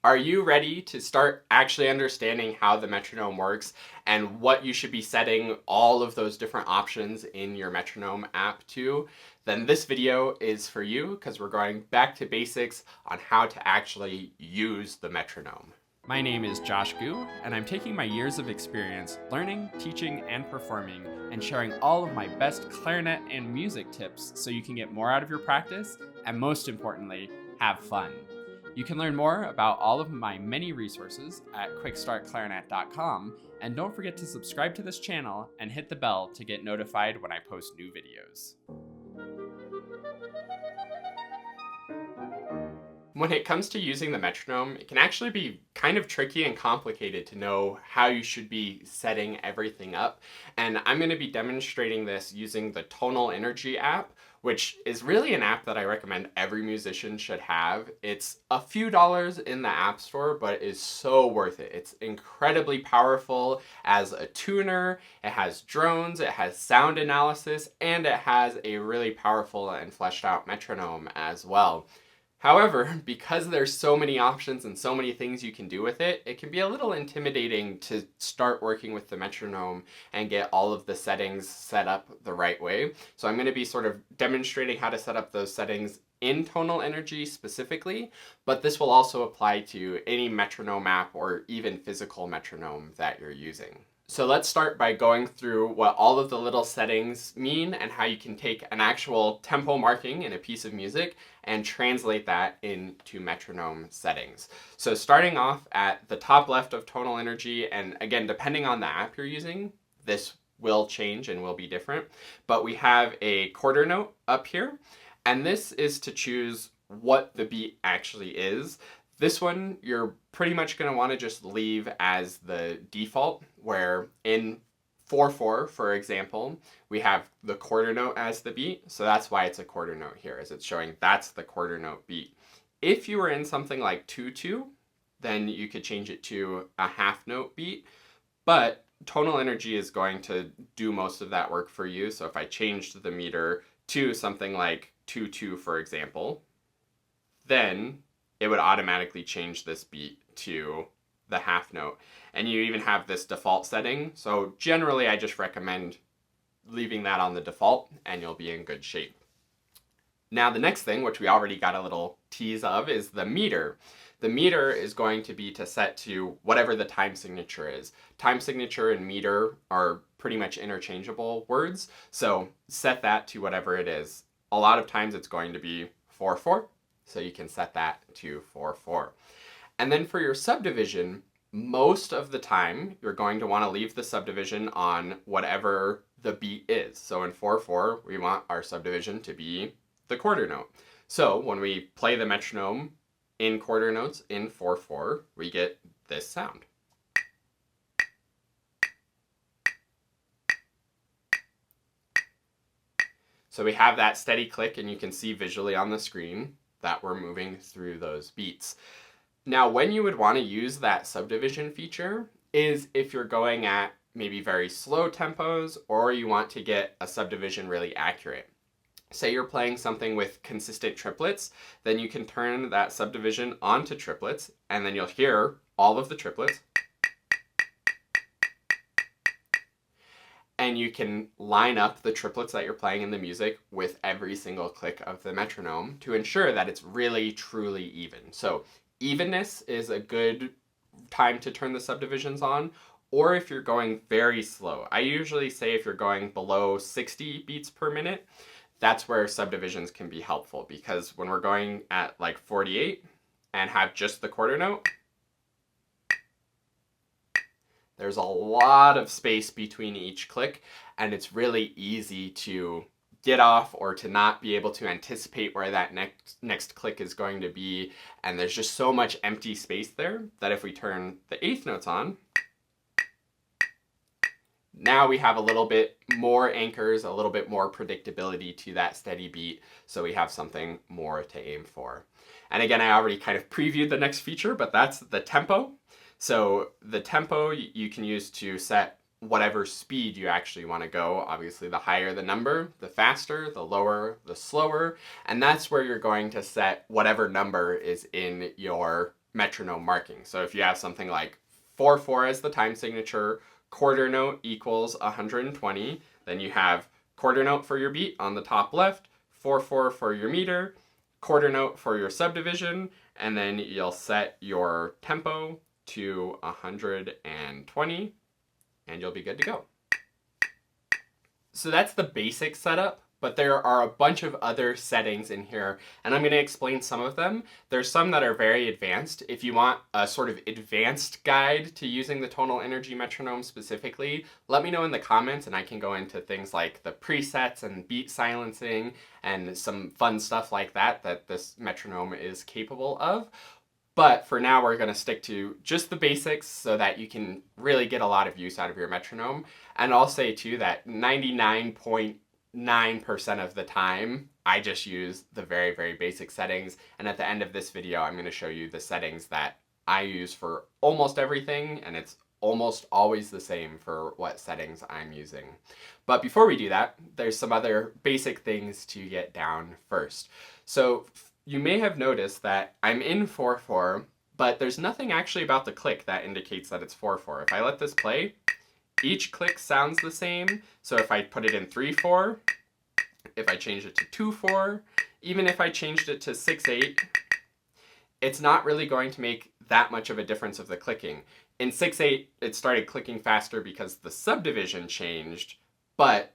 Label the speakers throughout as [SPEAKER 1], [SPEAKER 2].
[SPEAKER 1] Are you ready to start actually understanding how the metronome works and what you should be setting all of those different options in your metronome app to? Then this video is for you because we're going back to basics on how to actually use the metronome. My name is Josh Gu, and I'm taking my years of experience learning, teaching, and performing, and sharing all of my best clarinet and music tips so you can get more out of your practice, and most importantly, have fun. You can learn more about all of my many resources at QuickStartClarinet.com, and don't forget to subscribe to this channel and hit the bell to get notified when I post new videos. When it comes to using the metronome, it can actually be kind of tricky and complicated to know how you should be setting everything up. And I'm going to be demonstrating this using the Tonal Energy app, which is really an app that I recommend every musician should have. It's a few dollars in the App Store, but it is so worth it. It's incredibly powerful as a tuner. It has drones, it has sound analysis, and it has a really powerful and fleshed out metronome as well. However, because there's so many options and so many things you can do with it, it can be a little intimidating to start working with the metronome and get all of the settings set up the right way. So I'm going to be sort of demonstrating how to set up those settings in Tonal Energy specifically, but this will also apply to any metronome app or even physical metronome that you're using. So let's start by going through what all of the little settings mean and how you can take an actual tempo marking in a piece of music and translate that into metronome settings. So starting off at the top left of Tonal Energy, and again, depending on the app you're using, this will change and will be different, but we have a quarter note up here, and this is to choose what the beat actually is. This one, you're pretty much going to want to just leave as the default, where in 4/4, for example, we have the quarter note as the beat. So that's why it's a quarter note here, as it's showing that's the quarter note beat. If you were in something like 2/2, then you could change it to a half note beat. But Tonal Energy is going to do most of that work for you. So if I changed the meter to something like 2/2, for example, then it would automatically change this beat to the half note. And you even have this default setting. So generally, I just recommend leaving that on the default and you'll be in good shape. Now, the next thing, which we already got a little tease of, is the meter. The meter is going to be to set to whatever the time signature is. Time signature and meter are pretty much interchangeable words. So set that to whatever it is. A lot of times it's going to be 4/4. So you can set that to 4/4. And then for your subdivision, most of the time, you're going to want to leave the subdivision on whatever the beat is. So in 4/4, we want our subdivision to be the quarter note. So when we play the metronome in quarter notes in 4/4, we get this sound. So we have that steady click, and you can see visually on the screen that we're moving through those beats. Now, when you would want to use that subdivision feature is if you're going at maybe very slow tempos or you want to get a subdivision really accurate. Say you're playing something with consistent triplets, then you can turn that subdivision onto triplets, and then you'll hear all of the triplets. And you can line up the triplets that you're playing in the music with every single click of the metronome to ensure that it's really, truly even. So evenness is a good time to turn the subdivisions on, or if you're going very slow. I usually say if you're going below 60 beats per minute, that's where subdivisions can be helpful, because when we're going at like 48 and have just the quarter note, there's a lot of space between each click, and it's really easy to get off or to not be able to anticipate where that next click is going to be. And there's just so much empty space there that if we turn the eighth notes on, now we have a little bit more anchors, a little bit more predictability to that steady beat, so we have something more to aim for. And again, I already kind of previewed the next feature, but that's the tempo. So the tempo you can use to set whatever speed you actually want to go. Obviously, the higher the number, the faster, the lower, the slower. And that's where you're going to set whatever number is in your metronome marking. So if you have something like 4/4 as the time signature, quarter note equals 120, then you have quarter note for your beat on the top left, 4/4 for your meter, quarter note for your subdivision, and then you'll set your tempo to 120, and you'll be good to go. So that's the basic setup, but there are a bunch of other settings in here, and I'm going to explain some of them. There's some that are very advanced. If you want a sort of advanced guide to using the tonal energy metronome specifically, let me know in the comments and I can go into things like the presets and beat silencing and some fun stuff like that that this metronome is capable of. But for now, we're going to stick to just the basics so that you can really get a lot of use out of your metronome. And I'll say too that 99.9% of the time, I just use the very, very basic settings. And at the end of this video, I'm going to show you the settings that I use for almost everything. And it's almost always the same for what settings I'm using. But before we do that, there's some other basic things to get down first. So you may have noticed that I'm in 4/4, but there's nothing actually about the click that indicates that it's 4/4. If I let this play, each click sounds the same. So if I put it in 3/4, if I change it to 2/4, even if I changed it to 6/8, it's not really going to make that much of a difference of the clicking. In 6/8, it started clicking faster because the subdivision changed, but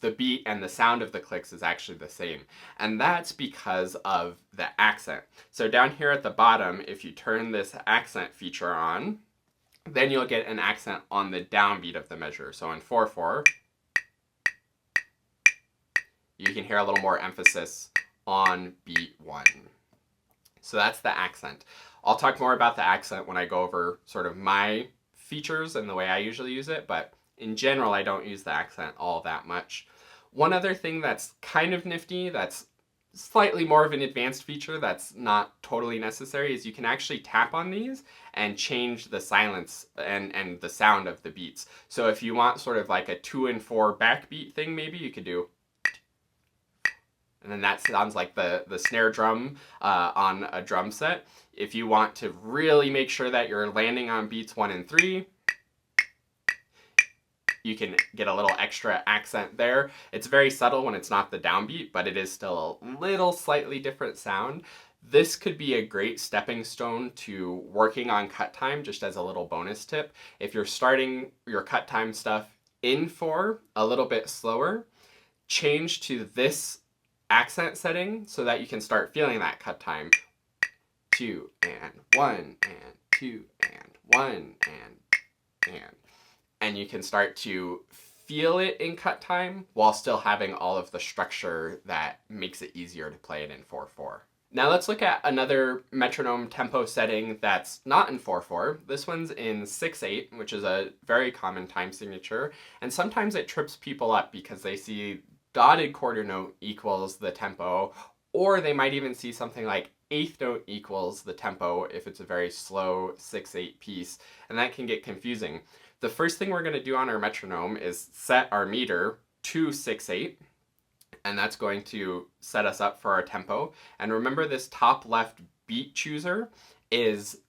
[SPEAKER 1] the beat and the sound of the clicks is actually the same. And that's because of the accent. So down here at the bottom, if you turn this accent feature on, then you'll get an accent on the downbeat of the measure. So in 4/4, you can hear a little more emphasis on beat 1. So that's the accent. I'll talk more about the accent when I go over sort of my features and the way I usually use it, but in general, I don't use the accent all that much. One other thing that's kind of nifty, that's slightly more of an advanced feature that's not totally necessary, is you can actually tap on these and change the silence and the sound of the beats. So if you want sort of like a 2 and 4 backbeat thing, maybe you could do, and then that sounds like the snare drum on a drum set. If you want to really make sure that you're landing on beats 1 and 3, you can get a little extra accent there. It's very subtle when it's not the downbeat, but it is still a little slightly different sound. This could be a great stepping stone to working on cut time, just as a little bonus tip. If you're starting your cut time stuff in 4 a little bit slower, change to this accent setting so that you can start feeling that cut time. 2 and 1 and 2 and 1 and you can start to feel it in cut time while still having all of the structure that makes it easier to play it in 4/4. Now let's look at another metronome tempo setting that's not in 4/4. This one's in 6/8, which is a very common time signature, and sometimes it trips people up because they see dotted quarter note equals the tempo, or they might even see something like eighth note equals the tempo if it's a very slow 6/8 piece, and that can get confusing. The first thing we're going to do on our metronome is set our meter to 6/8, and that's going to set us up for our tempo. And remember, this top left beat chooser is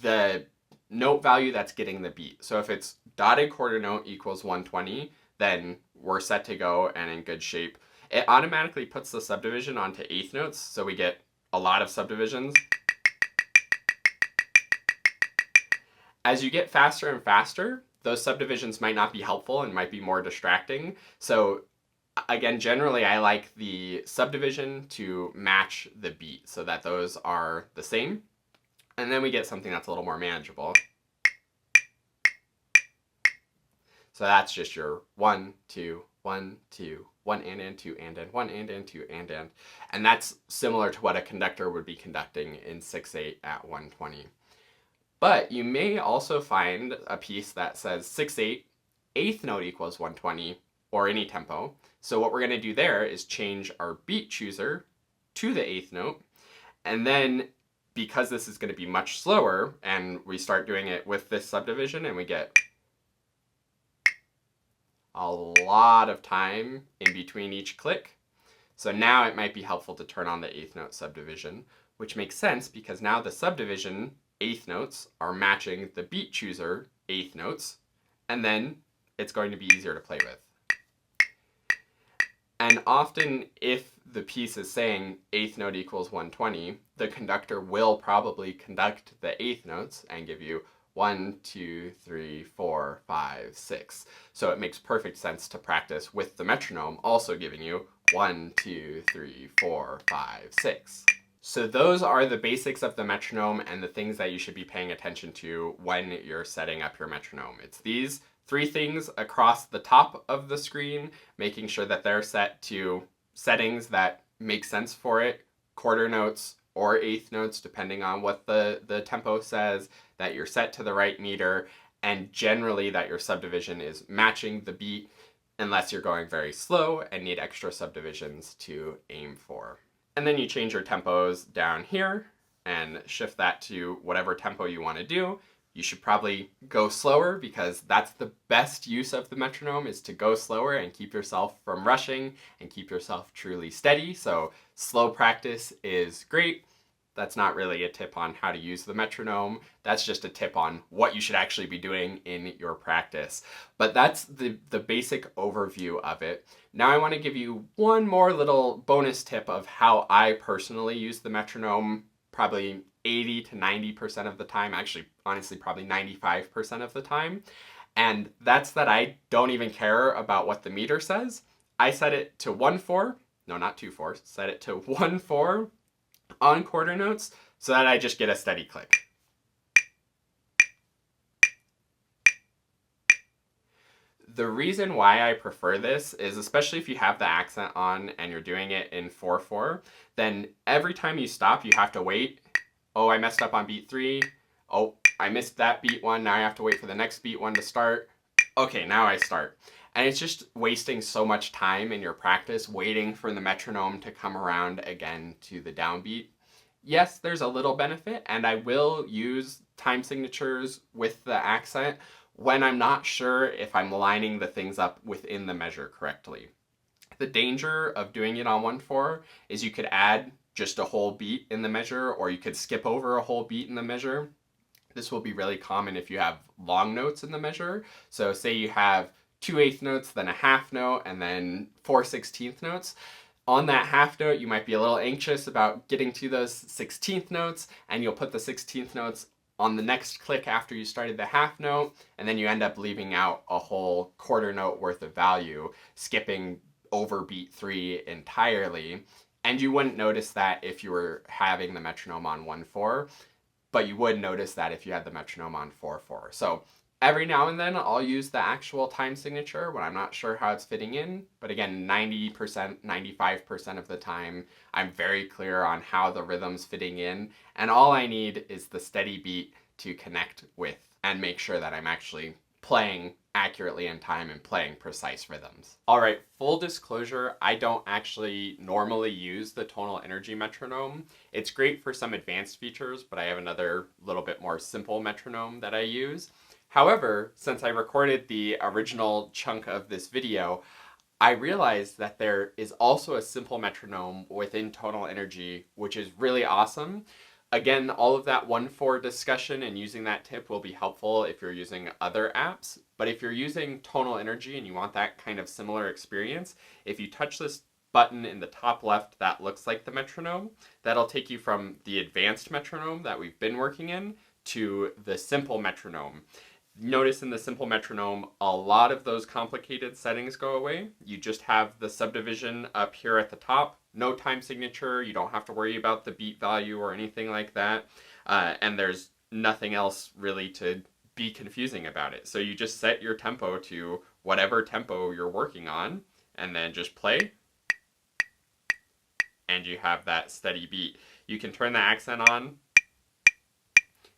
[SPEAKER 1] the note value that's getting the beat. So if it's dotted quarter note equals 120, then we're set to go and in good shape. It automatically puts the subdivision onto eighth notes, so we get a lot of subdivisions. As you get faster and faster, those subdivisions might not be helpful and might be more distracting. So again, generally I like the subdivision to match the beat so that those are the same. And then we get something that's a little more manageable. So that's just your 1, 2, 1, 2, 1 and 2 and 1 and 2 and. And that's similar to what a conductor would be conducting in 6/8 at 120. But you may also find a piece that says 6/8, eighth note equals 120, or any tempo. So what we're going to do there is change our beat chooser to the eighth note. And then because this is going to be much slower, and we start doing it with this subdivision, and we get a lot of time in between each click. So now it might be helpful to turn on the eighth note subdivision, which makes sense because now the subdivision eighth notes are matching the beat chooser eighth notes, and then it's going to be easier to play with. And often, if the piece is saying eighth note equals 120, the conductor will probably conduct the eighth notes and give you 1, 2, 3, 4, 5, 6. So it makes perfect sense to practice with the metronome also giving you 1, 2, 3, 4, 5, 6. So those are the basics of the metronome and the things that you should be paying attention to when you're setting up your metronome. It's these three things across the top of the screen, making sure that they're set to settings that make sense for it, quarter notes or eighth notes, depending on what the tempo says, that you're set to the right meter, and generally that your subdivision is matching the beat, unless you're going very slow and need extra subdivisions to aim for. And then you change your tempos down here and shift that to whatever tempo you want to do. You should probably go slower because that's the best use of the metronome, is to go slower and keep yourself from rushing and keep yourself truly steady. So slow practice is great. That's not really a tip on how to use the metronome. That's just a tip on what you should actually be doing in your practice. But that's the basic overview of it. Now I want to give you one more little bonus tip of how I personally use the metronome, probably 80 to 90% of the time, actually, honestly, probably 95% of the time. And that's that I don't even care about what the meter says. I set it to 1/4, no, not 2/4, set it to 1/4 on quarter notes so that I just get a steady click. The reason why I prefer this is, especially if you have the accent on and you're doing it in 4/4, then every time you stop, you have to wait. Oh, I messed up on beat 3. Oh, I missed that beat 1. Now I have to wait for the next beat 1 to start. Okay, now I start. And it's just wasting so much time in your practice waiting for the metronome to come around again to the downbeat. Yes, there's a little benefit, and I will use time signatures with the accent when I'm not sure if I'm lining the things up within the measure correctly. The danger of doing it on 1/4 is you could add just a whole beat in the measure, or you could skip over a whole beat in the measure. This will be really common if you have long notes in the measure. So say you have 2 eighth notes, then a half note, and then 4 16th notes. On that half note, you might be a little anxious about getting to those 16th notes, and you'll put the 16th notes on the next click after you started the half note, and then you end up leaving out a whole quarter note worth of value, skipping over beat 3 entirely. And you wouldn't notice that if you were having the metronome on 1/4, but you would notice that if you had the metronome on 4/4. So every now and then I'll use the actual time signature when I'm not sure how it's fitting in. But again, 90%, 95% of the time, I'm very clear on how the rhythm's fitting in. And all I need is the steady beat to connect with and make sure that I'm actually playing accurately in time and playing precise rhythms. All right, full disclosure, I don't actually normally use the tonal energy metronome. It's great for some advanced features, but I have another little bit more simple metronome that I use. However, since I recorded the original chunk of this video, I realized that there is also a simple metronome within tonal energy, which is really awesome. Again, all of that 1/4 discussion and using that tip will be helpful if you're using other apps. But if you're using tonal energy and you want that kind of similar experience, if you touch this button in the top left that looks like the metronome, that'll take you from the advanced metronome that we've been working in to the simple metronome. Notice in the simple metronome, a lot of those complicated settings go away. You just have the subdivision up here at the top, no time signature, you don't have to worry about the beat value or anything like that, and there's nothing else really to be confusing about it. So you just set your tempo to whatever tempo you're working on, and then just play, and you have that steady beat. You can turn the accent on,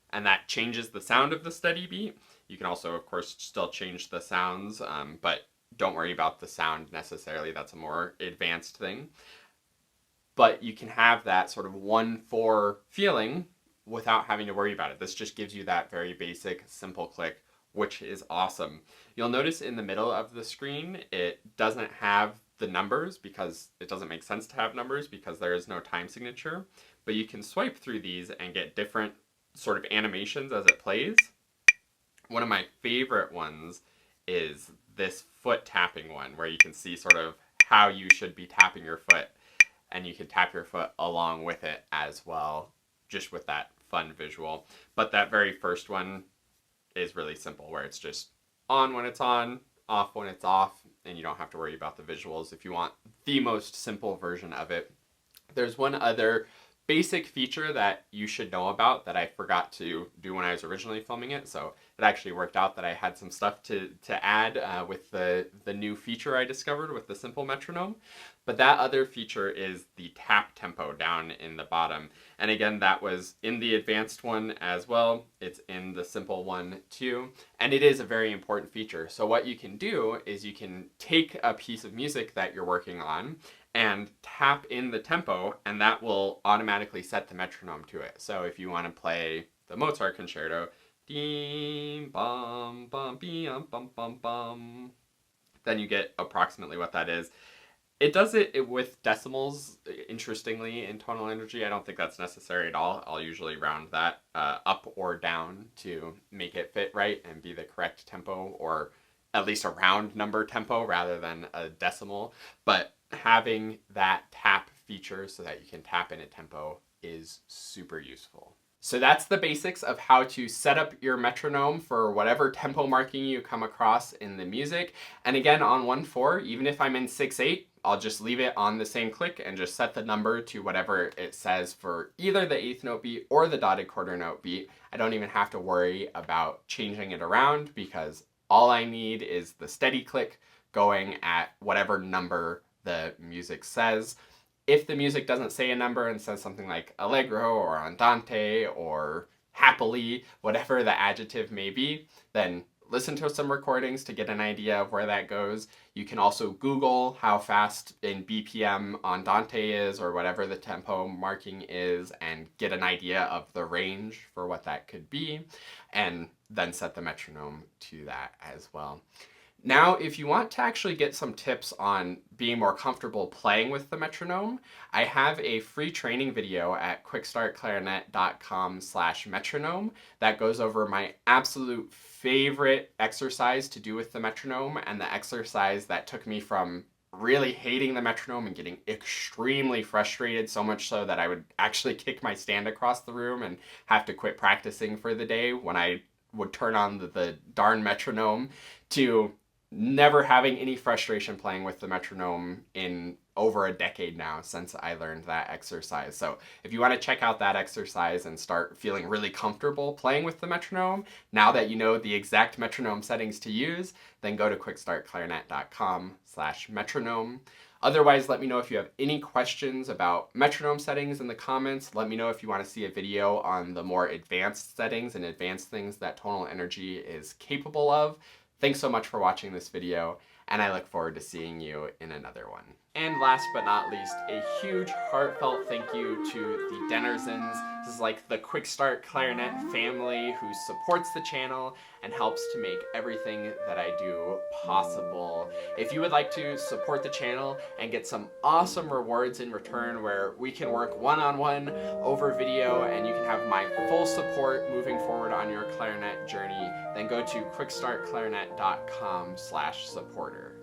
[SPEAKER 1] and that changes the sound of the steady beat. You can also, of course, still change the sounds, but don't worry about the sound necessarily. That's a more advanced thing. But you can have that sort of 1/4 feeling without having to worry about it. This just gives you that very basic, simple click, which is awesome. You'll notice in the middle of the screen, it doesn't have the numbers because it doesn't make sense to have numbers because there is no time signature. But you can swipe through these and get different sort of animations as it plays. One of my favorite ones is this foot tapping one, where you can see sort of how you should be tapping your foot, and you can tap your foot along with it as well, just with that fun visual. But that very first one is really simple, where it's just on when it's on, off when it's off, and you don't have to worry about the visuals if you want the most simple version of it. There's one other basic feature that you should know about that I forgot to do when I was originally filming it, so it actually worked out that I had some stuff to add with the new feature I discovered with the simple metronome. But that other feature is the tap tempo down in the bottom. And again, that was in the advanced one as well. It's in the simple one too. And it is a very important feature. So what you can do is you can take a piece of music that you're working on and tap in the tempo, and that will automatically set the metronome to it. So if you want to play the Mozart concerto, ding, bum, bum, bum, bum, bum, bum, then you get approximately what that is. It does it with decimals, interestingly, in tonal energy. I don't think that's necessary at all. I'll usually round that up or down to make it fit right and be the correct tempo, or at least a round number tempo rather than a decimal. But having that tap feature so that you can tap in a tempo is super useful. So that's the basics of how to set up your metronome for whatever tempo marking you come across in the music. And again, on 1/4, even if I'm in 6/8, I'll just leave it on the same click and just set the number to whatever it says for either the 8th note beat or the dotted quarter note beat. I don't even have to worry about changing it around, because all I need is the steady click going at whatever number the music says. If the music doesn't say a number and says something like allegro or andante or happily, whatever the adjective may be, then listen to some recordings to get an idea of where that goes. You can also Google how fast in BPM andante is, or whatever the tempo marking is, and get an idea of the range for what that could be, and then set the metronome to that as well. Now, if you want to actually get some tips on being more comfortable playing with the metronome, I have a free training video at quickstartclarinet.com/metronome that goes over my absolute favorite exercise to do with the metronome, and the exercise that took me from really hating the metronome and getting extremely frustrated, so much so that I would actually kick my stand across the room and have to quit practicing for the day when I would turn on the darn metronome, to never having any frustration playing with the metronome in over a decade now since I learned that exercise. So if you want to check out that exercise and start feeling really comfortable playing with the metronome, now that you know the exact metronome settings to use, then go to quickstartclarinet.com/metronome. Otherwise, let me know if you have any questions about metronome settings in the comments. Let me know if you want to see a video on the more advanced settings and advanced things that tonal energy is capable of. Thanks so much for watching this video, and I look forward to seeing you in another one. And last but not least, a huge heartfelt thank you to the Dennersons. This is like the QuickStart Clarinet family who supports the channel and helps to make everything that I do possible. If you would like to support the channel and get some awesome rewards in return, where we can work one-on-one over video and you can have my full support moving forward on your clarinet journey, then go to quickstartclarinet.com/supporter.